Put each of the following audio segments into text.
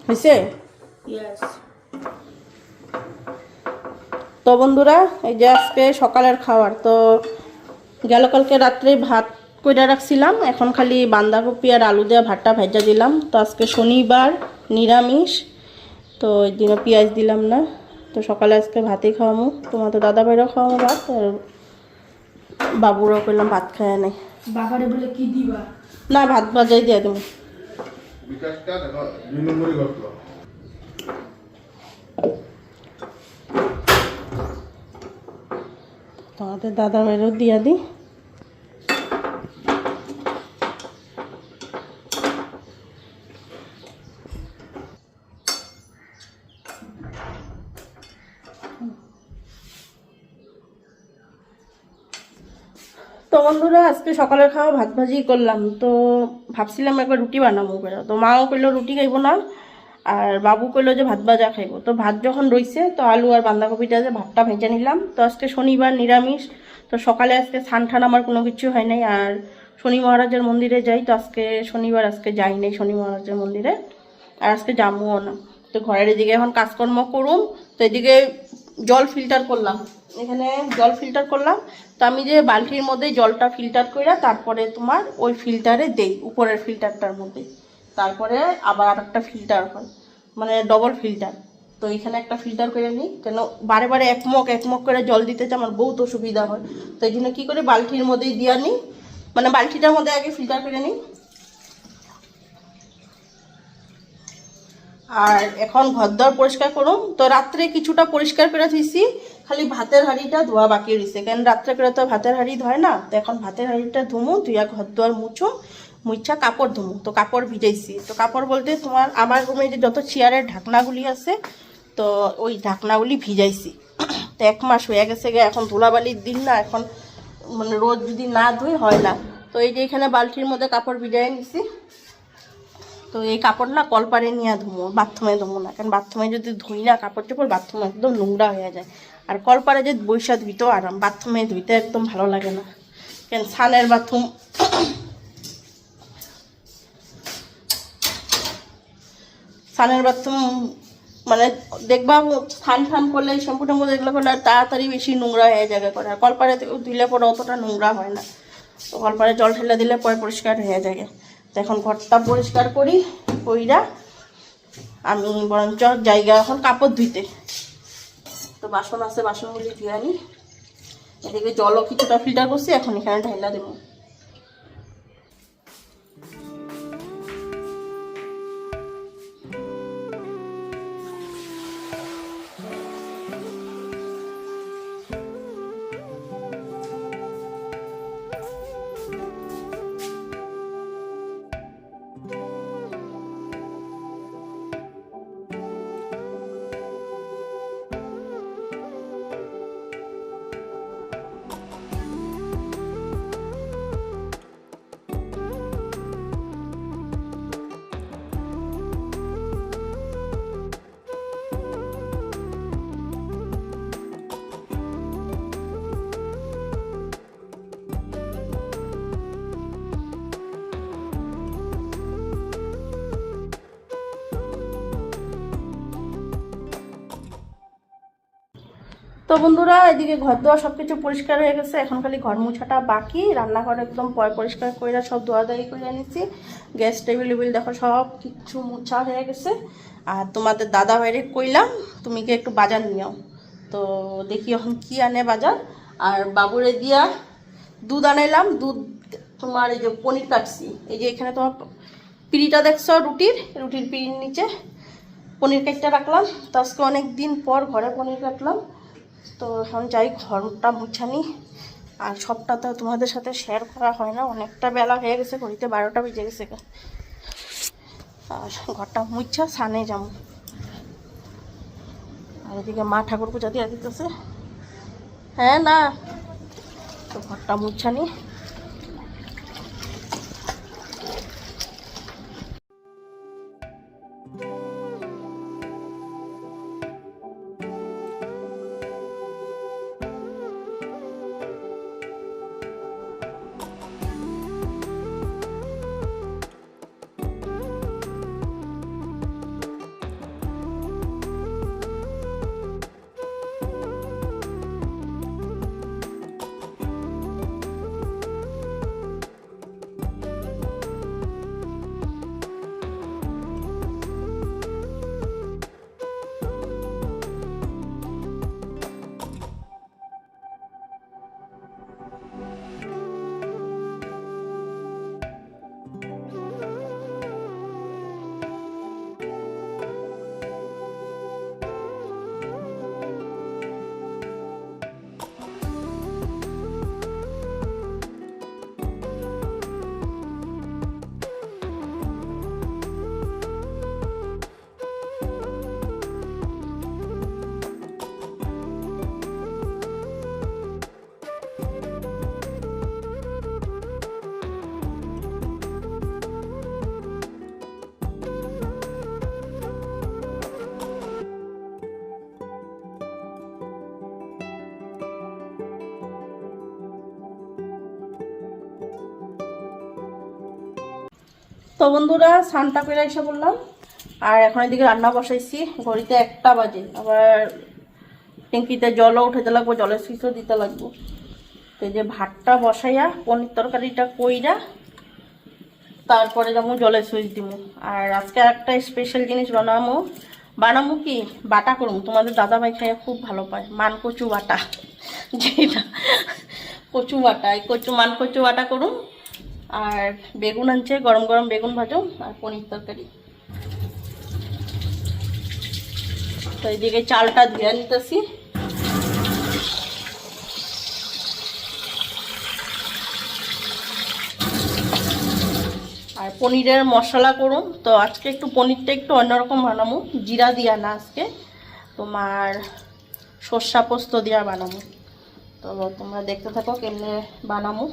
হয়েছে? তো বন্ধুরা, এই যে আজকে সকালের খাবার তো গেল কালকে রাত্রে ভাত কইরা রাখছিলাম, এখন খালি বাঁধাকপি আর আলু দেওয়া ভাতটা ভেজা দিলাম। তো আজকে শনিবার, নিরামিষ, তো ওই দিনও পেঁয়াজ দিলাম না। তো সকালে আজকে ভাতই খাওয়ামো, তোমার তো দাদা ভাইরাও খাওয়ামো ভাত, আর বাবুরাও করলাম ভাত খায় নাই। বাবারে বলে কি দিবা? না, ভাত ভাজাই দিয়ে দেবো। বিকাশটা দেখো 2 নম্বরই ঘটল। তোমাদের দাদা ভাইরাও দিয়া দিই। তো বন্ধুরা, আজকে সকালের খাওয়া ভাত ভাজি করলাম। তো ভাবছিলাম একবার রুটি বানাবো করে, তো মাও কইলো রুটি খাইবো না, আর বাবু কইলো যে ভাত ভাজা খাইবো। তো ভাত যখন রইছে তো আলু আর বাঁধাকপিটা যে ভাতটা ভেজে নিলাম। তো আজকে শনিবার, নিরামিষ, তো সকালে আজকে স্নান টান আমার কোনো কিছু হয় নাই। আর শনি মহারাজের মন্দিরে যাই, তো আজকে শনিবার, আজকে যাই নাই শনি মহারাজের মন্দিরে, আর আজকে যাবো না। তো ঘরের এদিকে এখন কাজকর্ম করুম। তো এদিকে জল ফিল্টার করলাম, এখানে জল ফিল্টার করলাম। তো আমি যে বালতির মধ্যে জলটা ফিল্টার করে তারপরে তোমার ওই ফিল্টারে দেই, উপরের ফিল্টারটার মধ্যে, তারপরে আবার আর একটা ফিল্টার হয়, মানে ডবল ফিল্টার। তো এখানে একটা ফিল্টার করে নিই, কেন বারে বারে একমক করে জল দিতে চাই, আমার বহুত অসুবিধা হয়। তো এই জন্য কী করে বালতির মধ্যেই দিয়ে নিই, মানে বালতিটার মধ্যে আগে ফিল্টার করে নিই। আর এখন ঘরদর পরিষ্কার করুন। তো রাত্রে কিছুটা পরিষ্কার করে ধুইছি, খালি ভাতের হাঁড়িটা ধোয়া বাকি রয়েছে, কারণ রাত্রে করে তো ভাতের হাঁড়ি ধয় না। তো এখন ভাতের হাঁড়িটা ধুমু, ধুইয়া ঘরদুয়ার মুছা কাপড় ধুমু। তো কাপড় ভিজাইছি, তো কাপড় বলতে তোমার আমার রুমে যে যত চেয়ারের ঢাকনাগুলি আছে, তো ওই ঢাকনাগুলি ভিজাইছি। তো 1 মাস হয়ে গেছে গে, এখন ধুলাবালির দিন না, এখন মানে রোজ যদি না ধুই হয় না। তো এই যে এখানে বালতির মধ্যে কাপড় ভিজাই নিছি। তো এই কাপড় না কলপারে নিয়ে ধুমো, বাথরুমে ধুমো না, কারণ বাথরুমে যদি ধুই না কাপড় চোপড়, বাথরুমে একদম নোংরা হয়ে যায়। আর কলপারে যে বৈশা ধুইতেও আরাম, বাথরুমে ধুইতে একদম ভালো লাগে না, কেন সানের বাথরুম, সানের বাথরুম মানে দেখবা স্নান টান করলে, শ্যাম্পু ট্যাম্পু দেখলে করলে তাড়াতাড়ি বেশি নোংরা হয়ে যাবে করে, আর কলপারে ধুইলে পরে অতটা নোংরা হয় না। তো কলপারে জল ঠেলে দিলে পরে পরিষ্কার হয়ে যায়। তো এখন ঘরটা পরিষ্কার করি, কইরা আমি বরঞ্চ জায়গা এখন কাপড় ধুইতে। তো বাসন আছে, বাসনগুলি ধুয়ে আনি। এদিকে জলও কিছুটা ফিল্টার করছি, এখন এখানে ঢাইলা দেবো। তো বন্ধুরা, এদিকে ঘর দোয়া সব কিছু পরিষ্কার হয়ে গেছে, এখন খালি ঘর মুছাটা বাকি। রান্নাঘর একদম পরিষ্কার করে সব ধোয়াধাই করে নিচ্ছি। গ্যাস টেবিল দেখো সব কিছু মুছা হয়ে গেছে। আর তোমাদের দাদা বাইরে কইলাম তুমি কি একটু বাজার নিও, তো দেখি এখন কি আনে বাজার। আর বাবুরে দিয়া দুধ আনাইলাম, দুধ তোমার এই যে পনির কাটছি, এই যে এখানে তোমার পিড়িটা দেখছো, রুটির পিড়ির নিচে পনির কাটটা রাখলাম। তো আজকে অনেক দিন পর ঘরে পনির কাটলাম। তো এখন যাই ঘরটা মুছানি, আর সবটা তো তোমাদের সাথে শেয়ার করা হয় না, অনেকটা বেলা হয়ে গেছে, ঘড়িতে 12টা বেজে গেছে। আর ঘরটা মুছা সানে যাবো। আর এদিকে মা ঠাকুর পূজা দিয়ে দিতেছে। হ্যাঁ না, তো ঘরটা মুছানি। তো বন্ধুরা স্নানটা করে এসে বললাম, আর এখন এদিকে রান্না বসাইছি। ঘড়িতে 1টা বাজে, আবার ট্যাঙ্কিতে জলও উঠাতে লাগবো, জলের সুইচও দিতে লাগবো। তো এই যে ভাতটা বসাইয়া পনির তরকারিটা কইরা তারপরে যাবো জলের সুইচ দিব। আর আজকে একটা স্পেশাল জিনিস বানামো কি বাটা করুম। তোমাদের দাদাভাই খাইয়া খুব ভালো পায় মান কচু বাটা, যেটা কচু বাটা, এই মান কচু বাটা করুম। আর বেগুন আনছে, গরম গরম বেগুন ভাজো আর পনির তরকারি। তো এইদিকে চালটা ধুয়ে নিতেছি। আর পনিরের মশলা করুম। তো আজকে একটু পনিরটা একটু অন্যরকম বানাবো, জিরা দিয়া না, আজকে তোমার সর্ষা পোস্ত দিয়া বানাবো। তো তোমরা দেখতে থাকো কেমনে বানাবো।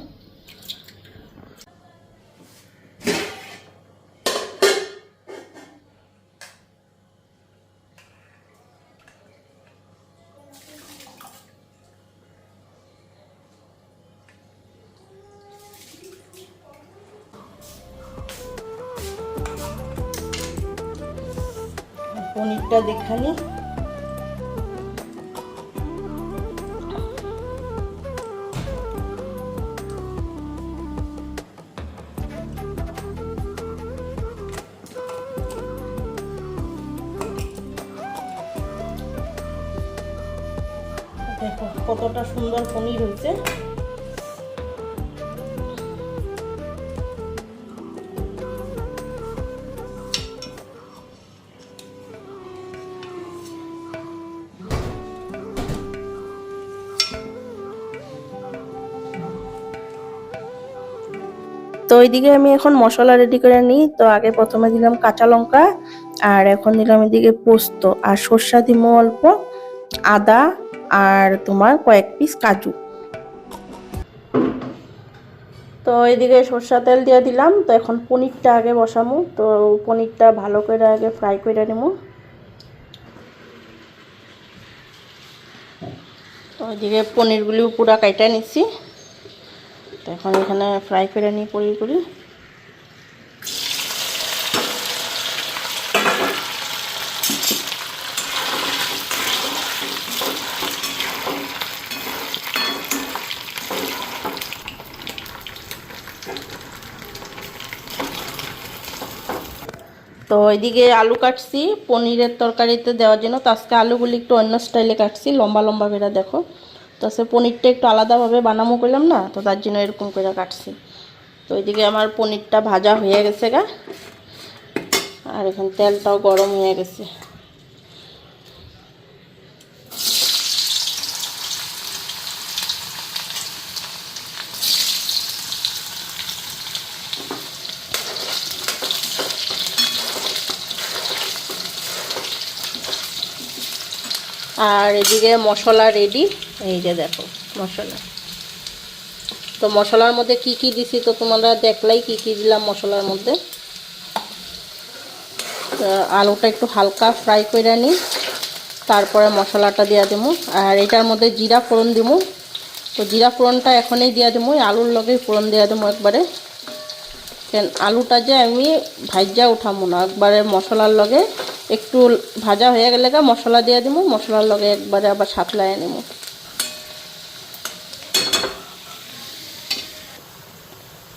পনিরটা দেখানি। দেখো কতটা সুন্দর পনির হয়েছে। তো এইদিকে আমি এখন মশলা রেডি করে নিই। তো আগে প্রথমে দিলাম কাঁচা লঙ্কা, আর এখন দিলাম এদিকে পোস্ত, আর সর্ষা দিব অল্প, আদা, আর তোমার কয়েক পিস কাজু। তো এইদিকে সর্ষা তেল দিয়ে দিলাম। তো এখন পনিরটা আগে বসামু। তো পনিরটা ভালো করে আগে ফ্রাই করে নেব। তো ওইদিকে পনিরগুলিও পুরা কাইটা নিচ্ছি। তো এখন এখানে ফ্রাই করে নিই পনিরগুলি। তো এদিকে আলু কাটছি পনিরের তরকারিতে দেওয়ার জন্য। তো আজকে আলুগুলি একটু অন্য স্টাইলে কাটছি, লম্বা লম্বা করে দেখো। তো সে পনিরটা একটু আলাদাভাবে বানামো করলাম না, তো তার জন্য এরকম করে কাটছি। তো এদিকে আমার পনিরটা ভাজা হয়ে গেছে গা, আর এখন তেলটাও গরম হয়ে গেছে। আর এদিকে মশলা রেডি, এই যে দেখো মশলা। তো মশলার মধ্যে কি কি দিছি তো তোমরা দেখলাই কি কি দিলাম মশলার মধ্যে। আলুটা একটু হালকা ফ্রাই করে নিই, তারপরে মশলাটা দিয়ে দেবো। আর এটার মধ্যে জিরা ফোড়ন দিব। তো জিরা ফোড়নটা এখনই দিয়ে দেবো, আলুর লগে ফোড়ন দিয়ে দেবো একবারে। কেন আলুটা যে আমি ভাজা উঠাবো না, একবারে মশলার লগে একটু ভাজা হয়ে গেলে মশলা দিয়ে দেবো, মশলার লগে একবারে আবার সাতলায় নেব।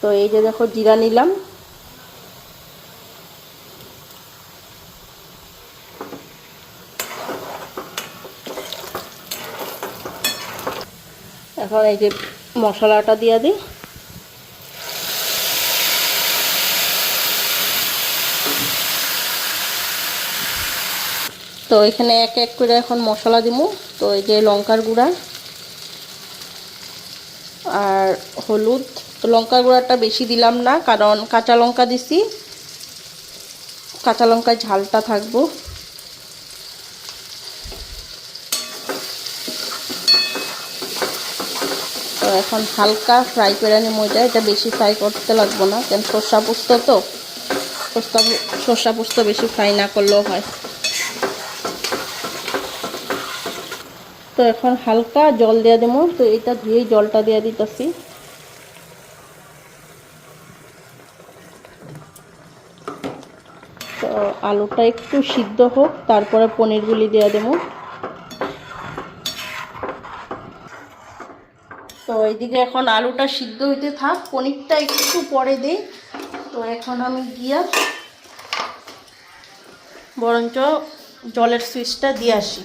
তো এই যে দেখো জিরা নিলাম। এখন এই যে মশলাটা দিয়ে দিই। তো এখানে এক এক করে এখন মশলা দিব। তো এই যে লঙ্কার গুঁড়া আর হলুদ। তো লঙ্কার গুঁড়াটা বেশি দিলাম না, কারণ কাঁচা লঙ্কা দিছি, কাঁচা লঙ্কায় ঝালটা থাকবো। তো এখন হালকা ফ্রাই করে নিই ময়দা, এটা বেশি ফ্রাই করতে লাগবো না, কেন সর্ষা পোস্ত তো, সর্ষা পোস্ত বেশি ফ্রাই না করলেও হয়। তো এখন হালকা জল দিয়ে দেবো। তো এটা ধুয়েই জলটা দিয়ে দিতেছি। তো আলুটা একটু সিদ্ধ হোক, তারপরে পনিরগুলি দিয়ে দেবো। তো এইদিকে এখন আলুটা সিদ্ধ হইতে থাক, পনিরটা একটু পরে দিই। তো এখন আমি গিয়া বরঞ্চ জলের সুইচটা দিয়ে আসি।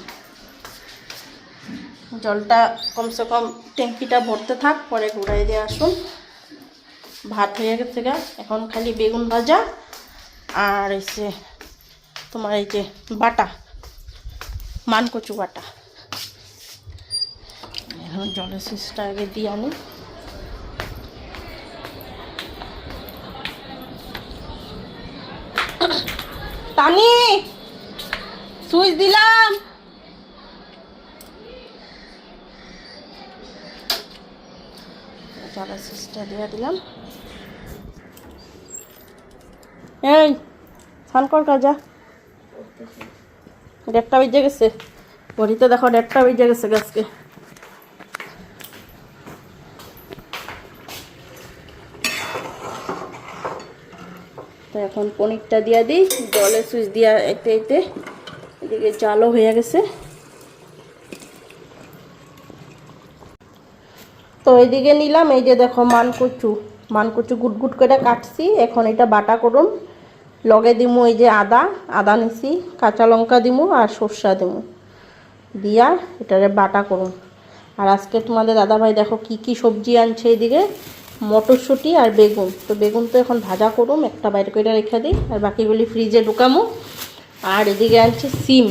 জলটা কমসে কম ট্যাঙ্কিটা ভরতে থাক, পরে ঘুরাই দিয়ে আসুন। ভাত হয়ে গেছে গা, এখন খালি বেগুন ভাজা আর এসে তোমার এই যে বাটা, মানকচু বাটা। এখন জলের সুইচটা আগে দিয়ে আনি। টানি সুইচ দিলাম। জলের সুইচটা দিয়ে দিলাম। এই স্নান কর কাজা, 1:30 বেজে গেছে। ঘড়িতে দেখো 1:30 বেজে গেছে আজকে। তো এখন পনিরটা দিয়ে দিই, জলের সুইচ দিয়া এতে এতে এদিকে জালও হয়ে গেছে। তো এইদিকে নিলাম, এই যে দেখো মানকচু গুট গুট করে কাটছি। এখন এটা বাটা করুন, লগে দিমু এই যে আদা নিছি, কাঁচা লঙ্কা দিমু আর সর্ষা দিমু, দিয়া এটারে বাটা করুন। আর আজকে তোমাদের দাদাভাই দেখো কি কি সবজি আনছে। এইদিকে মটরশুঁটি আর বেগুন। তো বেগুন তো এখন ভাজা করুম, একটা বাইরে করে রেখে দিই, আর বাকিগুলি ফ্রিজে ঢুকামু। আর এদিকে আনছে সিম,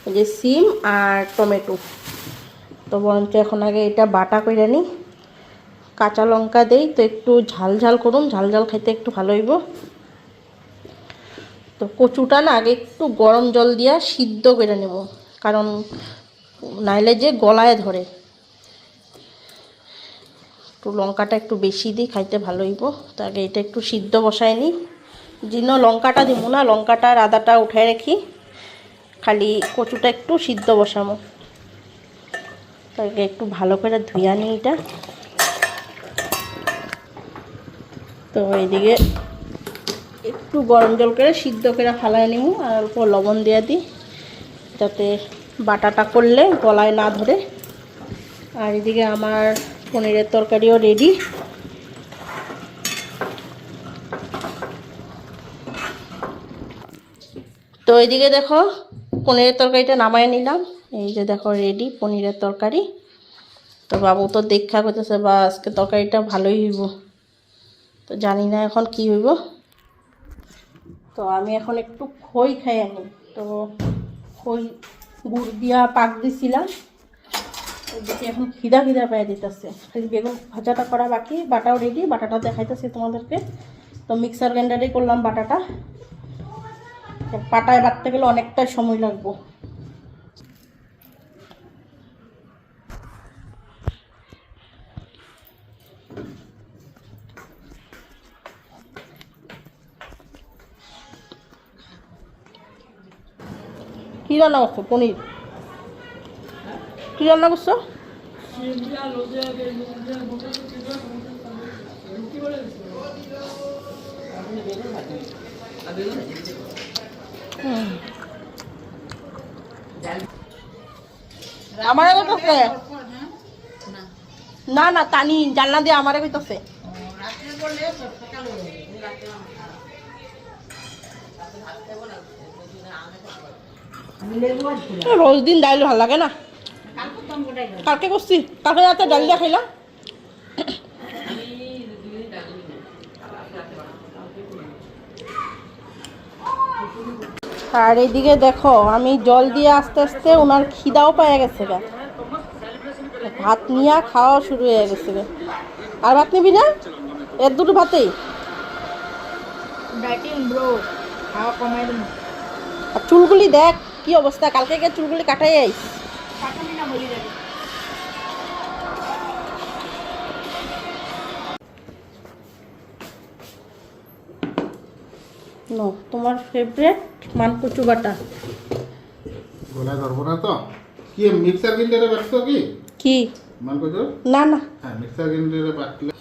এই যে সিম আর টমেটো। তো বরঞ্চ এখন আগে এটা বাটা করে নিই, কাঁচা লঙ্কা দেই, তো একটু ঝাল ঝাল করুন, ঝাল ঝাল খাইতে একটু ভালো হইব। তো কচুটা না আগে একটু গরম জল দিয়া সিদ্ধ করে নেব, কারণ নাইলে যে গলায় ধরে। একটু লঙ্কাটা একটু বেশি দিই, খাইতে ভালো হইব। তো আগে এটা একটু সিদ্ধ বসাই নিই। যিনি লঙ্কাটা দিব না, লঙ্কাটা আর আদাটা উঠায় রাখি, খালি কচুটা একটু সিদ্ধ বসাবো। তাকে একটু ভালো করে ধুইয়া নিই এটা। তো এইদিকে একটু গরম জল করে সিদ্ধ করে ফালাই নিব, আর অল্প লবণ দিয়ে দিই, যাতে বাটাটা করলে গলায় না ধরে। আর এদিকে আমার পনিরের তরকারিও রেডি। তো এইদিকে দেখো পনিরের তরকারিটা নামায় নিলাম। এই যে দেখো রেডি পনিরের তরকারি। তো বাবু তো দেখা করতেছে, বা আজকে তরকারিটা ভালোই হইব। তো জানি না এখন কি হইব। তো আমি এখন একটু খই খাই আনি। তো খই গুড় দিয়া পাক দিছিলাম, ওইদিকে এখন খিদা পাই দিতেছে। খালি বেগুন ভাজাটা করা বাকি, বাটাও রেডি, বাটাটা দেখাইতেছি তোমাদেরকে। তো মিক্সার গ্রাইন্ডারে করলাম বাটাটা। পাটায় বাটতে গেলে অনেকটা সময় লাগবে। কি রান্না করছো? পনির। কি রান্না করছো? আমারে কইতাছে না না, টানি জানলা দিয়ে আমারে কইতাছে। রোজ দিন ডাইল ভাল লাগে না। কালকে করছি, কালকে রাতে ডাল দিয়ে খাইলাম। আর এইদিকে দেখো আমি জল দিয়ে আস্তে আস্তে ওনার খিদাও পাওয়া গেছে গা, ভাত নিয়ে খাওয়া শুরু হয়ে গেছে গা। আর ভাত নিবি না? এর দুটো ভাতেই ডাইটিং ব্রো, খাওয়া কমাই দেবো। আর চুলগুলি দেখ কি অবস্থা, কালকে গিয়ে চুলগুলি কাটাই আইস। কাটাবি না বলি যাবে। নো, তোমার ফেভারিট মানকচু বাটা। গলায় ধরবো না তো? কি মিক্সার গ্রাইন্ডারে বাটছো কি? কি? মানকচু? না না, হ্যাঁ, মিক্সার গ্রাইন্ডারে বাটলে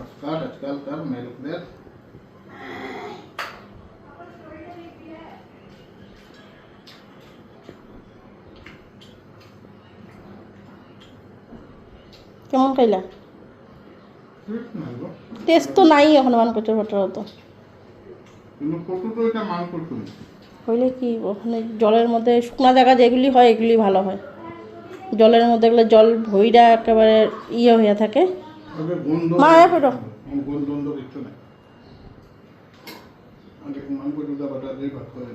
আজকাল কার মেল প্লেট কেমন খাইলা? ঠিক না গো। টেস্ট তো নাই এখন মানকচুর ভর্তার তো। কিন্তু কত তো এটা মান করতো না। হইলে কি ওখানে জলের মধ্যে শুকনা জায়গা যেগুলি হয় এগুলি ভালো হয়। জলের মধ্যে এগুলো জল ভইরা একেবারে হয়ে থাকে। ওদের গন্ধ মা, এ ফেটো। গন্ধ গন্ধ কিছু নাই। আগে মান করে দুটা বাটা দিয়ে ভাত করে।